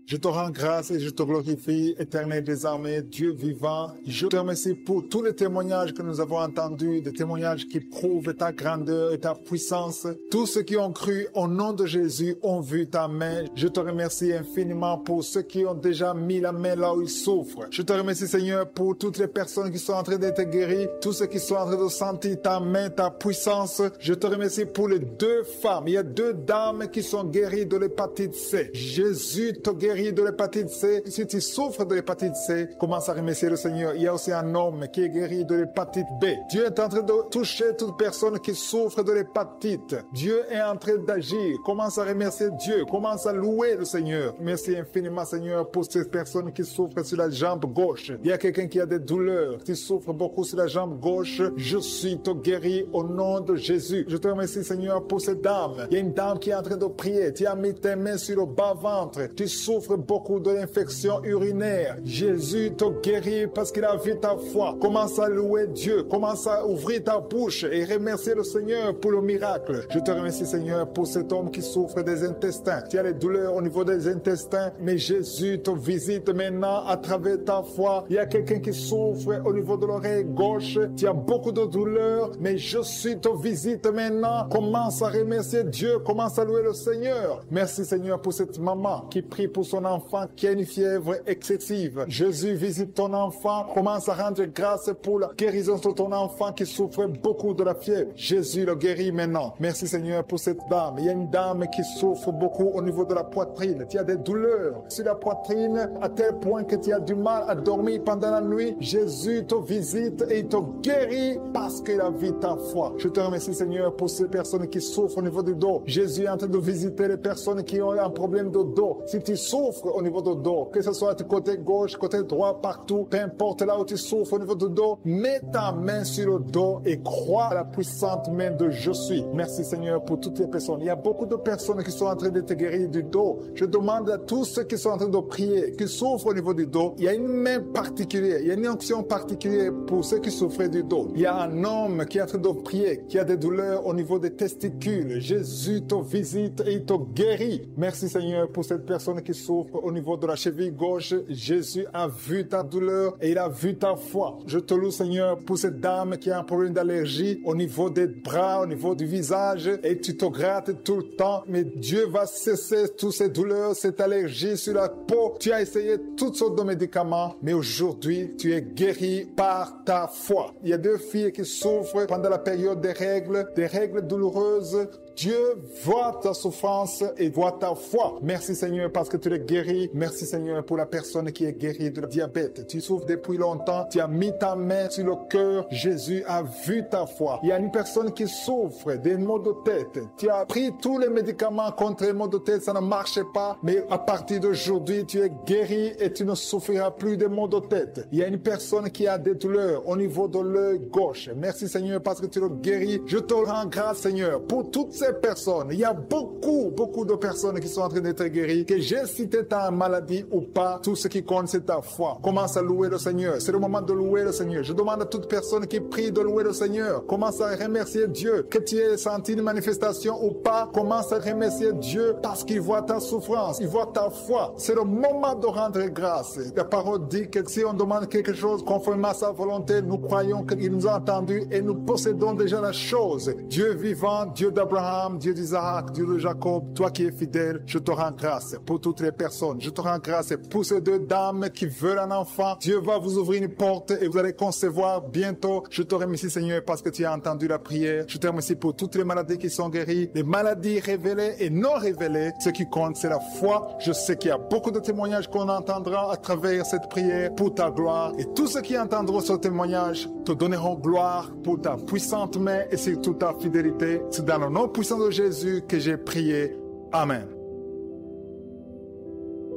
Je te rends grâce et je te glorifie, éternel des armées, Dieu vivant. Je te remercie pour tous les témoignages que nous avons entendus, des témoignages qui prouvent ta grandeur et ta puissance. Tous ceux qui ont cru au nom de Jésus ont vu ta main. Je te remercie infiniment pour ceux qui ont déjà mis la main là où ils souffrent. Je te remercie, Seigneur, pour toutes les personnes qui sont en train d'être guéries, tous ceux qui sont en train de sentir ta main, ta puissance. Je te remercie pour les 2 femmes. Il y a 2 dames qui sont guéries de l'hépatite C. Jésus te guérit de l'hépatite C. Si tu souffres de l'hépatite C, commence à remercier le Seigneur. Il y a aussi un homme qui est guéri de l'hépatite B. Dieu est en train de toucher toute personne qui souffre de l'hépatite. Dieu est en train d'agir. Commence à remercier Dieu. Commence à louer le Seigneur. Merci infiniment, Seigneur, pour ces personnes qui souffrent sur la jambe gauche. Il y a quelqu'un qui a des douleurs, qui souffre beaucoup sur la jambe gauche. Je suis te guéri au nom de Jésus. Je te remercie, Seigneur, pour cette dame. Il y a une dame qui est en train de prier. Tu as mis tes mains sur le bas-ventre. Tu souffres beaucoup de l'infection urinaire. Jésus te guérit parce qu'il a vu ta foi. Commence à louer Dieu. Commence à ouvrir ta bouche et remercier le Seigneur pour le miracle. Je te remercie, Seigneur, pour cet homme qui souffre des intestins. Tu as les douleurs au niveau des intestins, mais Jésus te visite maintenant à travers ta foi. Il y a quelqu'un qui souffre au niveau de l'oreille gauche. Tu as beaucoup de douleurs, mais je suis te visite maintenant. Commence à remercier Dieu. Commence à louer le Seigneur. Merci, Seigneur, pour cette maman qui prie pour son enfant qui a une fièvre excessive. Jésus visite ton enfant. Commence à rendre grâce pour la guérison de ton enfant qui souffre beaucoup de la fièvre. Jésus le guérit maintenant. Merci, Seigneur, pour cette dame. Il y a une dame qui souffre beaucoup au niveau de la poitrine. Tu as des douleurs sur la poitrine à tel point que tu as du mal à dormir pendant la nuit. Jésus te visite et il te guérit parce qu'il a vu ta foi. Je te remercie, Seigneur, pour ces personnes qui souffrent au niveau du dos. Jésus est en train de visiter les personnes qui ont un problème de dos. Si tu souffres au niveau du dos, que ce soit du côté gauche, côté droit, partout, peu importe là où tu souffres au niveau du dos, mets ta main sur le dos et crois à la puissante main de Je suis. Merci, Seigneur, pour toutes les personnes. Il y a beaucoup de personnes qui sont en train de te guérir du dos. Je demande à tous ceux qui sont en train de prier, qui souffrent au niveau du dos, il y a une main particulière, il y a une onction particulière pour ceux qui souffrent du dos. Il y a un homme qui est en train de prier, qui a des douleurs au niveau des testicules. Jésus te visite et il te guérit. Merci, Seigneur, pour cette personne qui souffre au niveau de la cheville gauche. Jésus a vu ta douleur et il a vu ta foi. Je te loue, Seigneur, pour cette dame qui a un problème d'allergie au niveau des bras, au niveau du visage, et tu te grattes tout le temps, mais Dieu va cesser toutes ces douleurs, cette allergie sur la peau. Tu as essayé toutes sortes de médicaments, mais aujourd'hui, tu es guéri par ta foi. Il y a 2 filles qui souffrent pendant la période des règles douloureuses. Dieu voit ta souffrance et voit ta foi. Merci, Seigneur, parce que tu es guéri. Merci, Seigneur, pour la personne qui est guérie de diabète. Tu souffres depuis longtemps. Tu as mis ta main sur le cœur. Jésus a vu ta foi. Il y a une personne qui souffre des maux de tête. Tu as pris tous les médicaments contre les maux de tête. Ça ne marchait pas. Mais à partir d'aujourd'hui, tu es guéri et tu ne souffriras plus des maux de tête. Il y a une personne qui a des douleurs au niveau de l'œil gauche. Merci, Seigneur, parce que tu le guéris. Je te rends grâce, Seigneur, pour toutes ces personnes. Il y a beaucoup de personnes qui sont en train d'être guéries. Que j'ai cité ta maladie ou pas, tout ce qui compte, c'est ta foi. Commence à louer le Seigneur. C'est le moment de louer le Seigneur. Je demande à toute personne qui prie de louer le Seigneur. Commence à remercier Dieu. Que tu aies senti une manifestation ou pas, commence à remercier Dieu parce qu'il voit ta souffrance. Il voit ta foi. C'est le moment de rendre grâce. La parole dit que si on demande quelque chose conformément à sa volonté, nous croyons qu'il nous a entendus et nous possédons déjà la chose. Dieu vivant, Dieu d'Abraham, Dieu d'Isaac, Dieu de Jacob, toi qui es fidèle, je te rends grâce pour toutes les personnes. Je te rends grâce pour ces 2 dames qui veulent un enfant. Dieu va vous ouvrir une porte et vous allez concevoir bientôt. Je te remercie, Seigneur, parce que tu as entendu la prière. Je te remercie pour toutes les maladies qui sont guéries, les maladies révélées et non révélées. Ce qui compte, c'est la foi. Je sais qu'il y a beaucoup de témoignages qu'on entendra à travers cette prière pour ta gloire. Et tous ceux qui entendront ce témoignage te donneront gloire pour ta puissante main et surtout ta fidélité. C'est dans le nom puissant de Jésus que j'ai prié. Amen.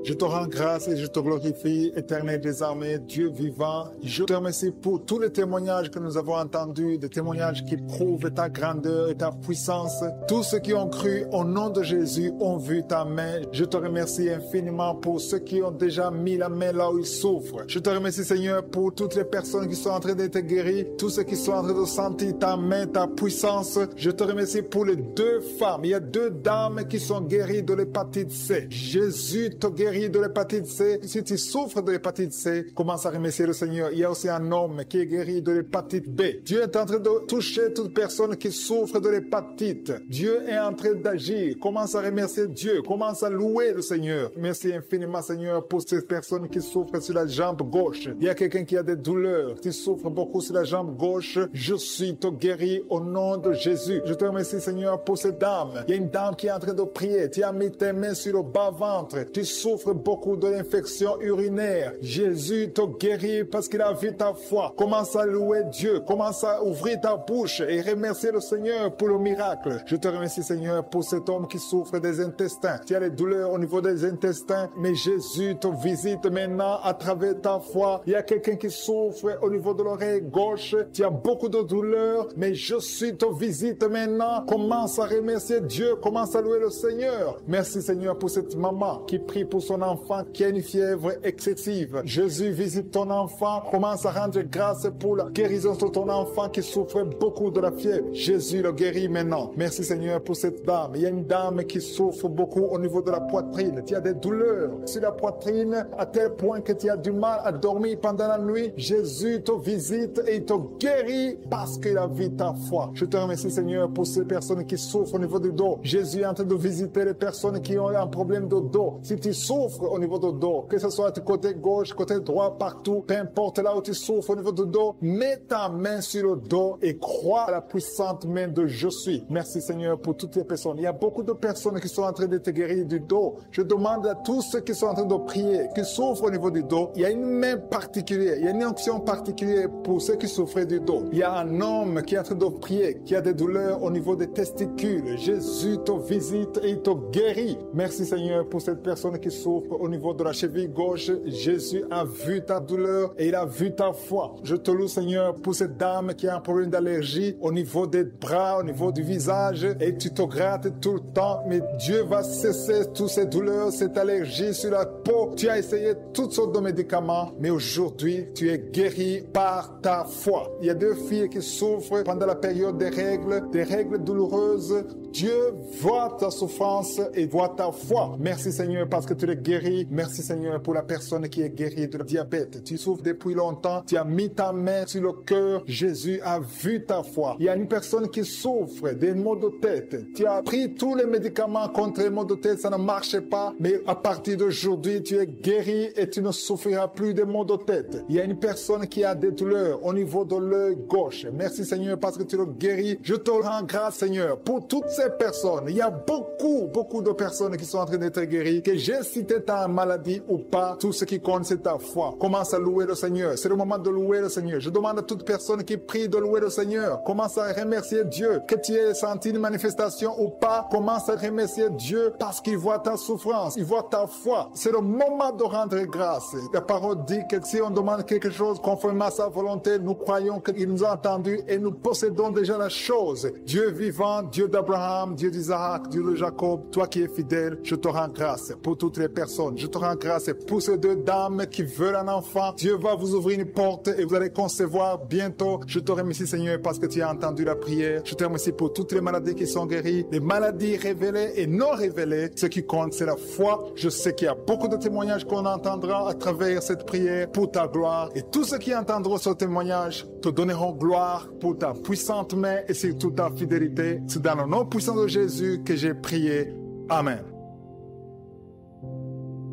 Je te rends grâce et je te glorifie, éternel des armées, Dieu vivant. Je te remercie pour tous les témoignages que nous avons entendus, des témoignages qui prouvent ta grandeur et ta puissance. Tous ceux qui ont cru au nom de Jésus ont vu ta main. Je te remercie infiniment pour ceux qui ont déjà mis la main là où ils souffrent. Je te remercie, Seigneur, pour toutes les personnes qui sont en train d'être guéries, tous ceux qui sont en train de sentir ta main, ta puissance. Je te remercie pour les 2 femmes. Il y a 2 dames qui sont guéries de l'hépatite C. Jésus te guérit guéri de l'hépatite C. Si tu souffres de l'hépatite C, commence à remercier le Seigneur. Il y a aussi un homme qui est guéri de l'hépatite B. Dieu est en train de toucher toute personne qui souffre de l'hépatite. Dieu est en train d'agir. Commence à remercier Dieu. Commence à louer le Seigneur. Merci infiniment, Seigneur, pour ces personnes qui souffrent sur la jambe gauche. Il y a quelqu'un qui a des douleurs, qui souffre beaucoup sur la jambe gauche. Je suis te guéri au nom de Jésus. Je te remercie, Seigneur, pour cette dame. Il y a une dame qui est en train de prier. Tu as mis tes mains sur le bas-ventre. Tu souffres beaucoup de l'infection urinaire. Jésus te guérit parce qu'il a vu ta foi. Commence à louer Dieu. Commence à ouvrir ta bouche et remercier le Seigneur pour le miracle. Je te remercie, Seigneur, pour cet homme qui souffre des intestins. Tu as des douleurs au niveau des intestins, mais Jésus te visite maintenant à travers ta foi. Il y a quelqu'un qui souffre au niveau de l'oreille gauche. Tu as beaucoup de douleurs, mais Jésus te visite maintenant. Commence à remercier Dieu. Commence à louer le Seigneur. Merci, Seigneur, pour cette maman qui prie pour son enfant qui a une fièvre excessive. Jésus visite ton enfant. Commence à rendre grâce pour la guérison de ton enfant qui souffre beaucoup de la fièvre. Jésus le guérit maintenant. Merci, Seigneur, pour cette dame. Il y a une dame qui souffre beaucoup au niveau de la poitrine. Tu as des douleurs sur la poitrine à tel point que tu as du mal à dormir pendant la nuit. Jésus te visite et il te guérit parce qu'il a vu ta foi. Je te remercie, Seigneur, pour ces personnes qui souffrent au niveau du dos. Jésus est en train de visiter les personnes qui ont un problème de dos. Si tu souffres au niveau du dos, que ce soit du côté gauche, côté droit, partout, peu importe là où tu souffres au niveau du dos, mets ta main sur le dos et crois à la puissante main de Je suis. Merci, Seigneur, pour toutes les personnes. Il y a beaucoup de personnes qui sont en train de te guérir du dos. Je demande à tous ceux qui sont en train de prier, qui souffrent au niveau du dos, il y a une main particulière, il y a une onction particulière pour ceux qui souffrent du dos. Il y a un homme qui est en train de prier, qui a des douleurs au niveau des testicules. Jésus te visite et il te guérit. Merci, Seigneur, pour cette personne qui souffre au niveau de la cheville gauche. Jésus a vu ta douleur et il a vu ta foi. Je te loue, Seigneur, pour cette dame qui a un problème d'allergie au niveau des bras, au niveau du visage, et tu te grattes tout le temps, mais Dieu va cesser toutes ces douleurs, cette allergie sur la peau. Tu as essayé toutes sortes de médicaments, mais aujourd'hui, tu es guéri par ta foi. Il y a deux filles qui souffrent pendant la période des règles douloureuses. Dieu voit ta souffrance et voit ta foi. Merci, Seigneur, parce que tu es guéri. Merci, Seigneur, pour la personne qui est guérie de diabète. Tu souffres depuis longtemps. Tu as mis ta main sur le cœur. Jésus a vu ta foi. Il y a une personne qui souffre des maux de tête. Tu as pris tous les médicaments contre les maux de tête. Ça ne marchait pas. Mais à partir d'aujourd'hui, tu es guéri et tu ne souffriras plus des maux de tête. Il y a une personne qui a des douleurs au niveau de l'œil gauche. Merci, Seigneur, parce que tu le guéris. Je te rends grâce, Seigneur, pour toutes ces personnes. Il y a beaucoup de personnes qui sont en train d'être guéries. Que j'ai cité ta maladie ou pas, tout ce qui compte, c'est ta foi. Commence à louer le Seigneur. C'est le moment de louer le Seigneur. Je demande à toute personne qui prie de louer le Seigneur. Commence à remercier Dieu. Que tu aies senti une manifestation ou pas, commence à remercier Dieu parce qu'il voit ta souffrance. Il voit ta foi. C'est le moment de rendre grâce. La parole dit que si on demande quelque chose conformément à sa volonté, nous croyons qu'il nous a entendus et nous possédons déjà la chose. Dieu vivant, Dieu d'Abraham, Dieu d'Isaac, Dieu de Jacob, toi qui es fidèle, je te rends grâce pour toutes les personnes. Je te rends grâce pour ces deux dames qui veulent un enfant. Dieu va vous ouvrir une porte et vous allez concevoir bientôt. Je te remercie, Seigneur, parce que tu as entendu la prière. Je te remercie pour toutes les maladies qui sont guéries, les maladies révélées et non révélées. Ce qui compte, c'est la foi. Je sais qu'il y a beaucoup de témoignages qu'on entendra à travers cette prière pour ta gloire. Et tous ceux qui entendront ce témoignage te donneront gloire pour ta puissante main et surtout ta fidélité. C'est dans le nom puissant de Jésus que j'ai prié. Amen.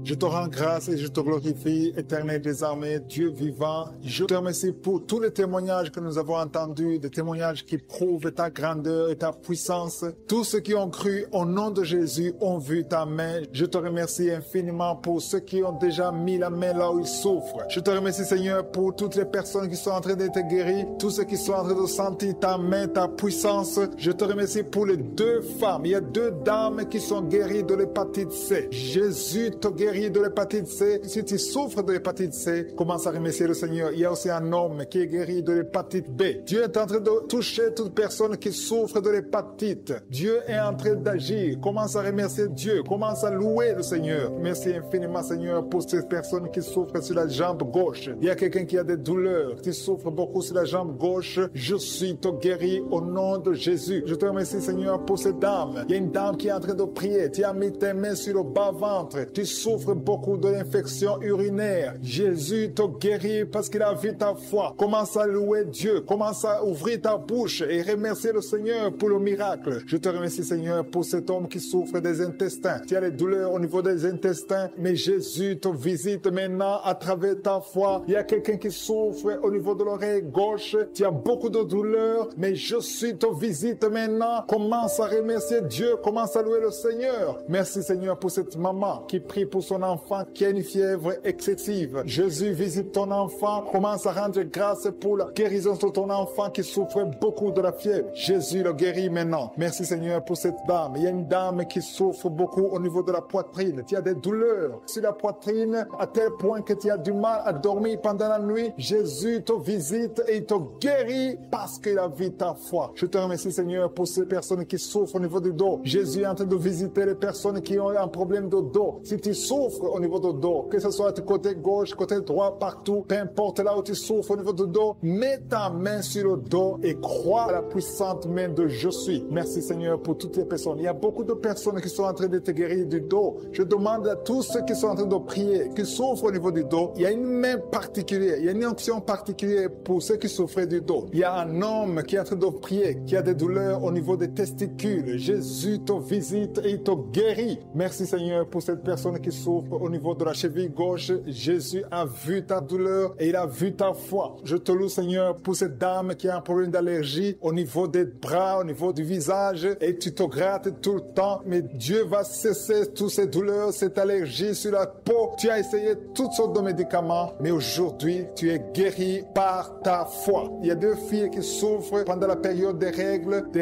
Je te rends grâce et je te glorifie, Éternel des armées, Dieu vivant. Je te remercie pour tous les témoignages que nous avons entendus, des témoignages qui prouvent ta grandeur et ta puissance. Tous ceux qui ont cru au nom de Jésus ont vu ta main. Je te remercie infiniment pour ceux qui ont déjà mis la main là où ils souffrent. Je te remercie, Seigneur, pour toutes les personnes qui sont en train d'être guéries, tous ceux qui sont en train de sentir ta main, ta puissance. Je te remercie pour les deux femmes. Il y a deux dames qui sont guéries de l'hépatite C. Jésus te guérit de l'hépatite C. Si tu souffres de l'hépatite C, commence à remercier le Seigneur. Il y a aussi un homme qui est guéri de l'hépatite B. Dieu est en train de toucher toute personne qui souffre de l'hépatite. Dieu est en train d'agir. Commence à remercier Dieu. Commence à louer le Seigneur. Merci infiniment, Seigneur, pour ces personnes qui souffrent sur la jambe gauche. Il y a quelqu'un qui a des douleurs, qui souffre beaucoup sur la jambe gauche. Je suis te guéri au nom de Jésus. Je te remercie, Seigneur, pour cette dame. Il y a une dame qui est en train de prier. Tu as mis tes mains sur le bas-ventre. Tu souffres souffre beaucoup de l'infection urinaire. Jésus te guérit parce qu'il a vu ta foi. Commence à louer Dieu. Commence à ouvrir ta bouche et remercier le Seigneur pour le miracle. Je te remercie, Seigneur, pour cet homme qui souffre des intestins. Tu as des douleurs au niveau des intestins, mais Jésus te visite maintenant à travers ta foi. Il y a quelqu'un qui souffre au niveau de l'oreille gauche. Tu as beaucoup de douleurs, mais Jésus te visite maintenant. Commence à remercier Dieu. Commence à louer le Seigneur. Merci, Seigneur, pour cette maman qui prie pour son enfant qui a une fièvre excessive. Jésus visite ton enfant. Commence à rendre grâce pour la guérison de ton enfant qui souffre beaucoup de la fièvre. Jésus le guérit maintenant. Merci, Seigneur, pour cette dame. Il y a une dame qui souffre beaucoup au niveau de la poitrine. Tu as des douleurs sur la poitrine à tel point que tu as du mal à dormir pendant la nuit. Jésus te visite et il te guérit parce qu'il a vu ta foi. Je te remercie, Seigneur, pour ces personnes qui souffrent au niveau du dos. Jésus est en train de visiter les personnes qui ont un problème de dos. Si tu souffres au niveau du dos, que ce soit du côté gauche, côté droit, partout, peu importe là où tu souffres au niveau du dos, mets ta main sur le dos et crois à la puissante main de Je suis. Merci, Seigneur, pour toutes les personnes. Il y a beaucoup de personnes qui sont en train de te guérir du dos. Je demande à tous ceux qui sont en train de prier, qui souffrent au niveau du dos, il y a une main particulière, il y a une onction particulière pour ceux qui souffrent du dos. Il y a un homme qui est en train de prier, qui a des douleurs au niveau des testicules. Jésus te visite et il te guérit. Merci, Seigneur, pour cette personne qui souffre au niveau de la cheville gauche. Jésus a vu ta douleur et il a vu ta foi. Je te loue, Seigneur, pour cette dame qui a un problème d'allergie au niveau des bras, au niveau du visage, et tu te grattes tout le temps. Mais Dieu va cesser toutes ces douleurs, cette allergie sur la peau. Tu as essayé toutes sortes de médicaments, mais aujourd'hui, tu es guéri par ta foi. Il y a deux filles qui souffrent pendant la période des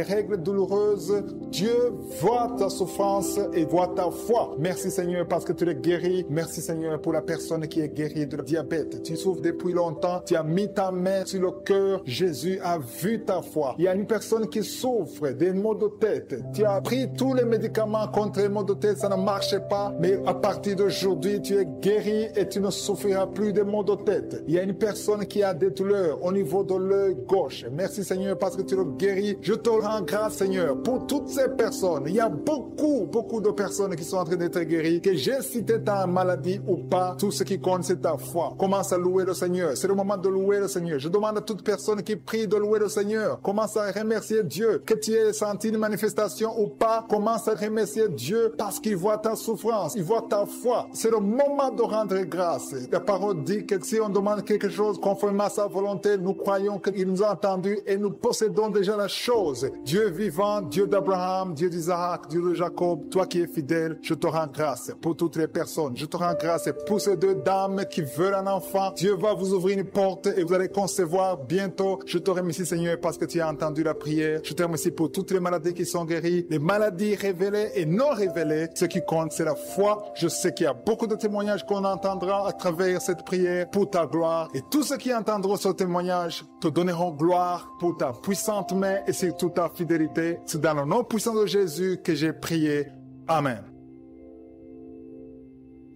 règles douloureuses. Dieu voit ta souffrance et voit ta foi. Merci, Seigneur, parce que tu es guéri. Merci, Seigneur, pour la personne qui est guérie de diabète. Tu souffres depuis longtemps. Tu as mis ta main sur le cœur. Jésus a vu ta foi. Il y a une personne qui souffre des maux de tête. Tu as pris tous les médicaments contre les maux de tête. Ça ne marchait pas. Mais à partir d'aujourd'hui, tu es guéri et tu ne souffriras plus des maux de tête. Il y a une personne qui a des douleurs au niveau de l'œil gauche. Merci, Seigneur, parce que tu le guéris. Je te rends grâce, Seigneur, pour toutes ces personnes. Il y a beaucoup de personnes qui sont en train d'être guéries. Que j'ai cité ta maladie ou pas, tout ce qui compte, c'est ta foi. Commence à louer le Seigneur. C'est le moment de louer le Seigneur. Je demande à toute personne qui prie de louer le Seigneur. Commence à remercier Dieu. Que tu aies senti une manifestation ou pas, commence à remercier Dieu parce qu'il voit ta souffrance, il voit ta foi. C'est le moment de rendre grâce. La parole dit que si on demande quelque chose conformément à sa volonté, nous croyons qu'il nous a entendus et nous possédons déjà la chose. Dieu vivant, Dieu d'Abraham, Dieu d'Isaac, Dieu de Jacob, toi qui es fidèle, je te rends grâce pour toutes les personnes. Je te rends grâce pour ces deux dames qui veulent un enfant. Dieu va vous ouvrir une porte et vous allez concevoir bientôt. Je te remercie, Seigneur, parce que tu as entendu la prière. Je te remercie pour toutes les maladies qui sont guéries, les maladies révélées et non révélées. Ce qui compte, c'est la foi. Je sais qu'il y a beaucoup de témoignages qu'on entendra à travers cette prière pour ta gloire. Et tous ceux qui entendront ce témoignage te donneront gloire pour ta puissante main et surtout ta fidélité. C'est dans le nom puissant de Jésus que j'ai prié. Amen.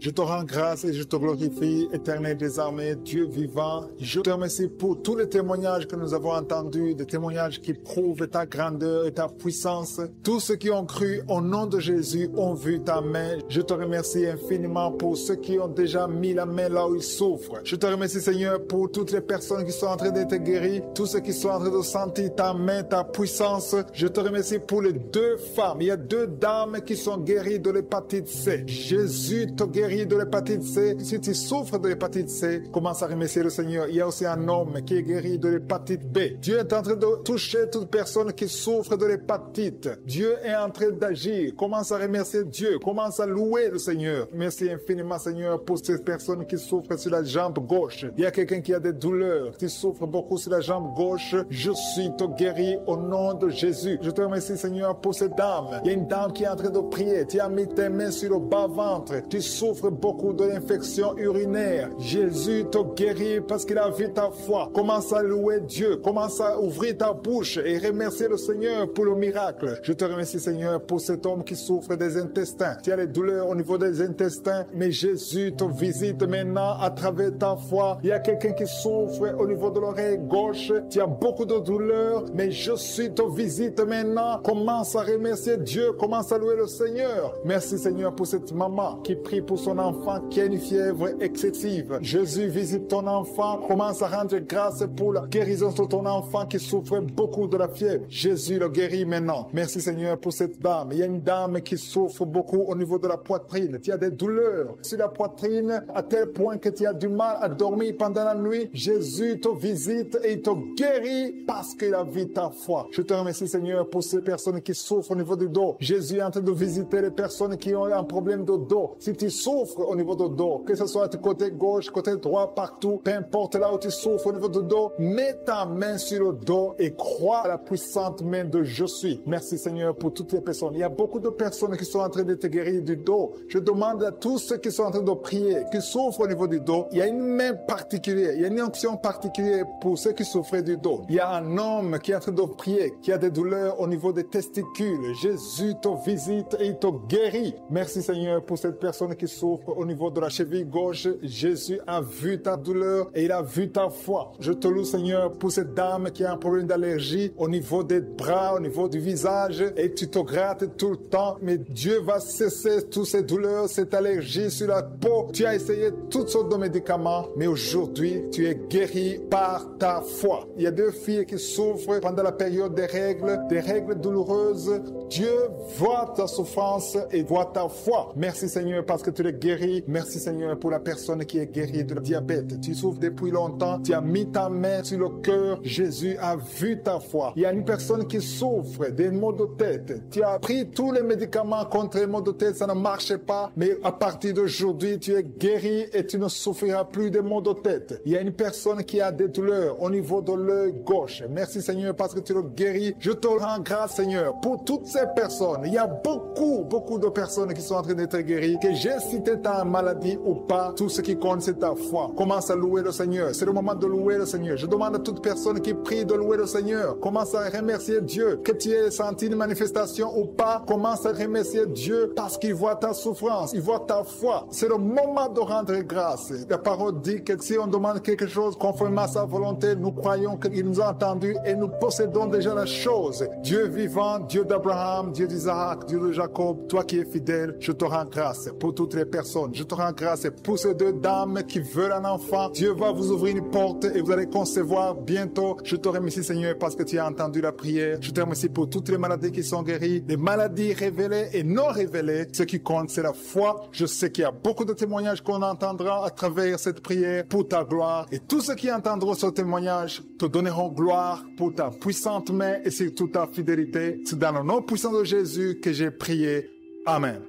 Je te rends grâce et je te glorifie, Éternel des armées, Dieu vivant. Je te remercie pour tous les témoignages que nous avons entendus, des témoignages qui prouvent ta grandeur et ta puissance. Tous ceux qui ont cru au nom de Jésus ont vu ta main. Je te remercie infiniment pour ceux qui ont déjà mis la main là où ils souffrent. Je te remercie, Seigneur, pour toutes les personnes qui sont en train d'être guéries, tous ceux qui sont en train de sentir ta main, ta puissance. Je te remercie pour les deux femmes. Il y a deux dames qui sont guéries de l'hépatite C. Jésus te guérit de l'hépatite C. Si tu souffres de l'hépatite C, commence à remercier le Seigneur. Il y a aussi un homme qui est guéri de l'hépatite B. Dieu est en train de toucher toute personne qui souffre de l'hépatite. Dieu est en train d'agir. Commence à remercier Dieu. Commence à louer le Seigneur. Merci infiniment, Seigneur, pour ces personnes qui souffrent sur la jambe gauche. Il y a quelqu'un qui a des douleurs, qui souffre beaucoup sur la jambe gauche. Je suis te guéri au nom de Jésus. Je te remercie, Seigneur, pour cette dame. Il y a une dame qui est en train de prier. Tu as mis tes mains sur le bas-ventre. Tu souffres beaucoup de l'infection urinaire. Jésus te guérit parce qu'il a vu ta foi. Commence à louer Dieu. Commence à ouvrir ta bouche et remercier le Seigneur pour le miracle. Je te remercie, Seigneur, pour cet homme qui souffre des intestins. Tu as les douleurs au niveau des intestins, mais Jésus te visite maintenant à travers ta foi. Il y a quelqu'un qui souffre au niveau de l'oreille gauche. Tu as beaucoup de douleurs, mais Jésus te visite maintenant. Commence à remercier Dieu. Commence à louer le Seigneur. Merci, Seigneur, pour cette maman qui prie pour son ton enfant qui a une fièvre excessive. Jésus, visite ton enfant. Commence à rendre grâce pour la guérison de ton enfant qui souffre beaucoup de la fièvre. Jésus le guérit maintenant. Merci Seigneur pour cette dame. Il y a une dame qui souffre beaucoup au niveau de la poitrine. Tu as des douleurs sur la poitrine à tel point que tu as du mal à dormir pendant la nuit. Jésus te visite et il te guérit parce qu'il a vu ta foi. Je te remercie Seigneur pour ces personnes qui souffrent au niveau du dos. Jésus est en train de visiter les personnes qui ont un problème de dos. Si tu souffres au niveau du dos, que ce soit du côté gauche, côté droit, partout, peu importe là où tu souffres au niveau du dos, mets ta main sur le dos et crois à la puissante main de Je suis. Merci Seigneur pour toutes les personnes. Il y a beaucoup de personnes qui sont en train de te guérir du dos. Je demande à tous ceux qui sont en train de prier, qui souffrent au niveau du dos, il y a une main particulière, il y a une onction particulière pour ceux qui souffrent du dos. Il y a un homme qui est en train de prier, qui a des douleurs au niveau des testicules. Jésus te visite et il te guérit. Merci Seigneur pour cette personne qui souffre au niveau de la cheville gauche. Jésus a vu ta douleur et il a vu ta foi. Je te loue Seigneur pour cette dame qui a un problème d'allergie au niveau des bras, au niveau du visage et tu te grattes tout le temps. Mais Dieu va cesser toutes ces douleurs, cette allergie sur la peau. Tu as essayé toutes sortes de médicaments, mais aujourd'hui tu es guéri par ta foi. Il y a deux filles qui souffrent pendant la période des règles douloureuses. Dieu voit ta souffrance et voit ta foi. Merci Seigneur parce que tu es guéri. Merci Seigneur pour la personne qui est guérie de diabète. Tu souffres depuis longtemps. Tu as mis ta main sur le cœur. Jésus a vu ta foi. Il y a une personne qui souffre des maux de tête. Tu as pris tous les médicaments contre les maux de tête. Ça ne marchait pas. Mais à partir d'aujourd'hui, tu es guéri et tu ne souffriras plus des maux de tête. Il y a une personne qui a des douleurs au niveau de l'œil gauche. Merci Seigneur parce que tu le guéris. Je te rends grâce Seigneur pour toutes ces personnes. Il y a beaucoup de personnes qui sont en train d'être guéries. Que j'ai cité ta maladie ou pas, tout ce qui compte c'est ta foi. Commence à louer le Seigneur. C'est le moment de louer le Seigneur. Je demande à toute personne qui prie de louer le Seigneur. Commence à remercier Dieu. Que tu aies senti une manifestation ou pas, commence à remercier Dieu parce qu'il voit ta souffrance, il voit ta foi. C'est le moment de rendre grâce. La parole dit que si on demande quelque chose conformément à sa volonté, nous croyons qu'il nous a entendus et nous possédons déjà la chose. Dieu vivant, Dieu d'Abraham, Dieu d'Isaac, Dieu de Jacob, toi qui es fidèle, je te rends grâce pour toutes les personnes. Je te rends grâce pour ces deux dames qui veulent un enfant. Dieu va vous ouvrir une porte et vous allez concevoir bientôt. Je te remercie Seigneur parce que tu as entendu la prière. Je te remercie pour toutes les maladies qui sont guéries, les maladies révélées et non révélées. Ce qui compte, c'est la foi. Je sais qu'il y a beaucoup de témoignages qu'on entendra à travers cette prière pour ta gloire. Et tous ceux qui entendront ce témoignage te donneront gloire pour ta puissante main et surtout ta fidélité. C'est dans le nom puissant de Jésus que j'ai prié. Amen.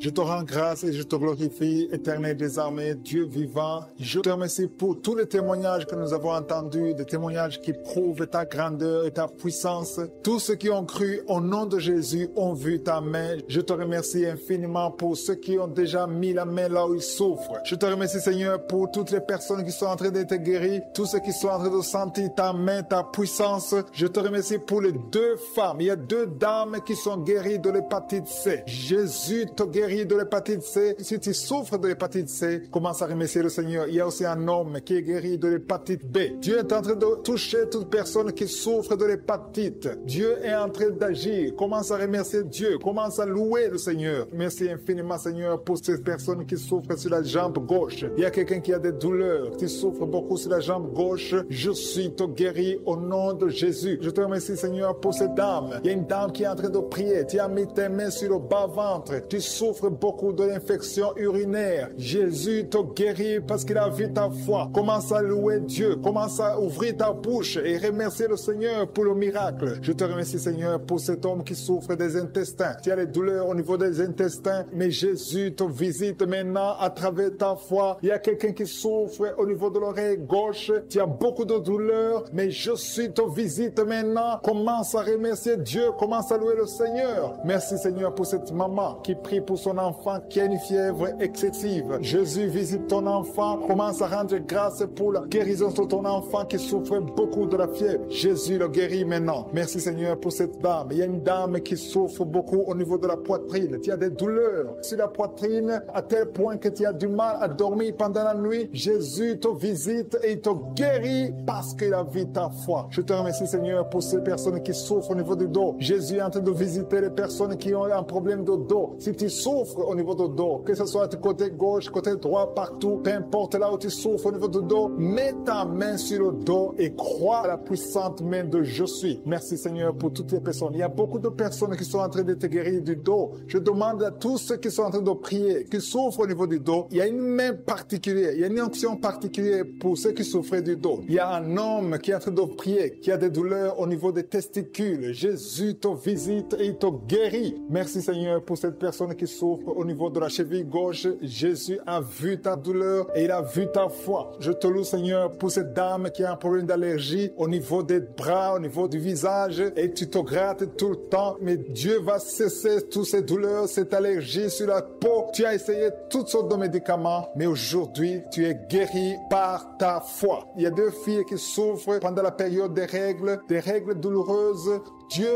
Je te rends grâce et je te glorifie, Éternel des armées, Dieu vivant. Je te remercie pour tous les témoignages que nous avons entendus, des témoignages qui prouvent ta grandeur et ta puissance. Tous ceux qui ont cru au nom de Jésus ont vu ta main. Je te remercie infiniment pour ceux qui ont déjà mis la main là où ils souffrent. Je te remercie, Seigneur, pour toutes les personnes qui sont en train d'être guéries, tous ceux qui sont en train de sentir ta main, ta puissance. Je te remercie pour les deux femmes. Il y a deux dames qui sont guéries de l'hépatite C. Jésus te guérit de l'hépatite C. Si tu souffres de l'hépatite C, commence à remercier le Seigneur. Il y a aussi un homme qui est guéri de l'hépatite B. Dieu est en train de toucher toute personne qui souffre de l'hépatite. Dieu est en train d'agir. Commence à remercier Dieu. Commence à louer le Seigneur. Merci infiniment, Seigneur, pour ces personnes qui souffrent sur la jambe gauche. Il y a quelqu'un qui a des douleurs, qui souffre beaucoup sur la jambe gauche. Je suis te guéri au nom de Jésus. Je te remercie, Seigneur, pour cette dame. Il y a une dame qui est en train de prier. Tu as mis tes mains sur le bas-ventre. Tu souffres beaucoup de l'infection urinaire. Jésus te guérit parce qu'il a vu ta foi. Commence à louer Dieu. Commence à ouvrir ta bouche et remercier le Seigneur pour le miracle. Je te remercie, Seigneur, pour cet homme qui souffre des intestins. Tu as des douleurs au niveau des intestins, mais Jésus te visite maintenant à travers ta foi. Il y a quelqu'un qui souffre au niveau de l'oreille gauche. Tu as beaucoup de douleurs, mais je suis te visite maintenant. Commence à remercier Dieu. Commence à louer le Seigneur. Merci, Seigneur, pour cette maman qui prie pour son ton enfant qui a une fièvre excessive. Jésus, visite ton enfant. Commence à rendre grâce pour la guérison de ton enfant qui souffre beaucoup de la fièvre. Jésus le guérit maintenant. Merci Seigneur pour cette dame. Il y a une dame qui souffre beaucoup au niveau de la poitrine. Tu as des douleurs sur la poitrine à tel point que tu as du mal à dormir pendant la nuit. Jésus te visite et il te guérit parce qu'il a vu ta foi. Je te remercie Seigneur pour ces personnes qui souffrent au niveau du dos. Jésus est en train de visiter les personnes qui ont un problème de dos. Si tu souffres au niveau du dos, que ce soit du côté gauche, côté droit, partout, peu importe là où tu souffres au niveau du dos, mets ta main sur le dos et crois à la puissante main de je suis. Merci Seigneur pour toutes les personnes. Il y a beaucoup de personnes qui sont en train de te guérir du dos. Je demande à tous ceux qui sont en train de prier, qui souffrent au niveau du dos, il y a une main particulière, il y a une onction particulière pour ceux qui souffrent du dos. Il y a un homme qui est en train de prier, qui a des douleurs au niveau des testicules. Jésus te visite et il te guérit. Merci Seigneur pour cette personne qui souffre au niveau de la cheville gauche. Jésus a vu ta douleur et il a vu ta foi. Je te loue Seigneur pour cette dame qui a un problème d'allergie au niveau des bras, au niveau du visage et tu te grattes tout le temps. Mais Dieu va cesser toutes ces douleurs, cette allergie sur la peau. Tu as essayé toutes sortes de médicaments, mais aujourd'hui tu es guéri par ta foi. Il y a 2 filles qui souffrent pendant la période des règles douloureuses. Dieu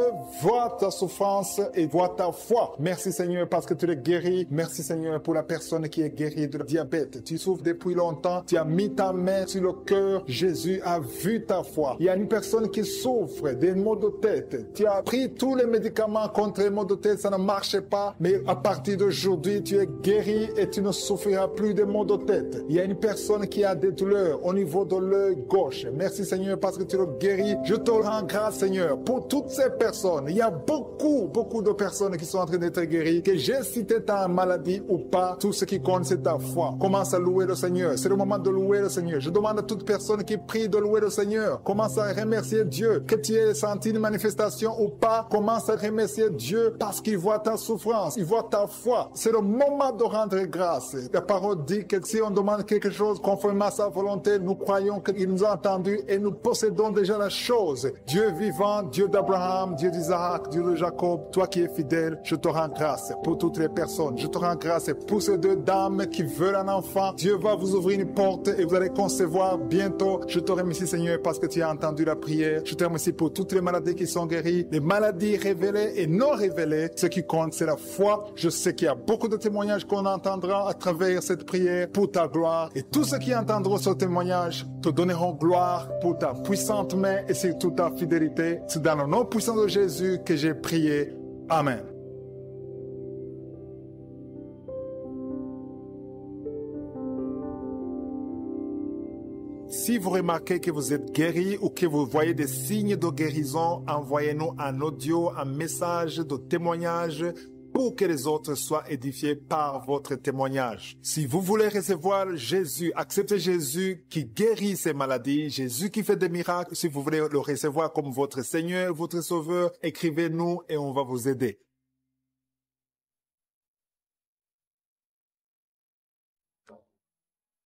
voit ta souffrance et voit ta foi. Merci Seigneur parce que tu es guéri. Merci Seigneur pour la personne qui est guérie de diabète. Tu souffres depuis longtemps. Tu as mis ta main sur le cœur. Jésus a vu ta foi. Il y a une personne qui souffre des maux de tête. Tu as pris tous les médicaments contre les maux de tête. Ça ne marchait pas. Mais à partir d'aujourd'hui, tu es guéri et tu ne souffriras plus des maux de tête. Il y a une personne qui a des douleurs au niveau de l'œil gauche. Merci Seigneur parce que tu le guéris. Je te rends grâce Seigneur pour toutes ces personnes. Il y a beaucoup de personnes qui sont en train d'être guéries. Que j'ai cité ta maladie ou pas, tout ce qui compte c'est ta foi. Commence à louer le Seigneur. C'est le moment de louer le Seigneur. Je demande à toute personne qui prie de louer le Seigneur. Commence à remercier Dieu. Que tu aies senti une manifestation ou pas, commence à remercier Dieu parce qu'il voit ta souffrance, il voit ta foi. C'est le moment de rendre grâce. La parole dit que si on demande quelque chose conformément à sa volonté, nous croyons qu'il nous a entendus et nous possédons déjà la chose. Dieu vivant, Dieu d'Abraham, Dieu d'Isaac, Dieu de Jacob, toi qui es fidèle, je te rends grâce pour toutes les personnes. Je te rends grâce pour ces 2 dames qui veulent un enfant. Dieu va vous ouvrir une porte et vous allez concevoir bientôt. Je te remercie Seigneur parce que tu as entendu la prière. Je te remercie pour toutes les maladies qui sont guéries, les maladies révélées et non révélées. Ce qui compte, c'est la foi. Je sais qu'il y a beaucoup de témoignages qu'on entendra à travers cette prière pour ta gloire. Et tous ceux qui entendront ce témoignage te donneront gloire pour ta puissante main et surtout ta fidélité. C'est dans le nom puissant de Jésus que j'ai prié. Amen. Si vous remarquez que vous êtes guéri ou que vous voyez des signes de guérison, envoyez-nous un audio, un message de témoignage pour que les autres soient édifiés par votre témoignage. Si vous voulez recevoir Jésus, accepter Jésus qui guérit ces maladies, Jésus qui fait des miracles, si vous voulez le recevoir comme votre Seigneur, votre Sauveur, écrivez-nous et on va vous aider.